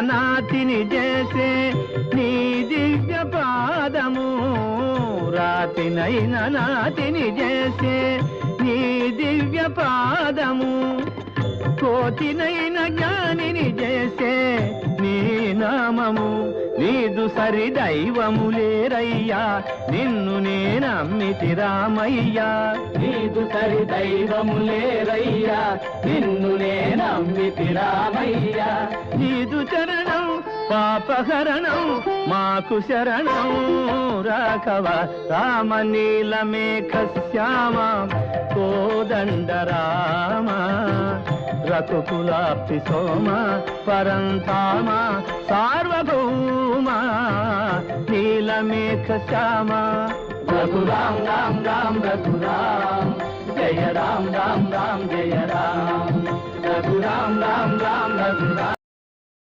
నాతిని చేసే నీ దివ్య పాదము రాతినైన నాతిని చేసే నీ దివ్య పాదము కోతినైన జ్ఞానిని చేసే నీ నామము నీదు సరి దైవము లేరయ్యా నిన్ను నేనమ్మితి రామయ్యా నీదు సరి దైవము లేరయ్యా నిన్ను నేనమ్మితి రామయ్యా నీదు చరణం పాపహరణం మాకు శరణం రాఘవ రామ నీలమేఘ శ్యామ కోదండ రామ రఘుకులాప్తి సోమ పరంధామ సార్వభౌమ నీలమేఘ శ్యామ రఘురాం రామ్ రామ్ రఘురాం జయ రామ్ రామ్ రామ్ జయ రామ్ రఘురాం రామ్ రామ్ రఘురాం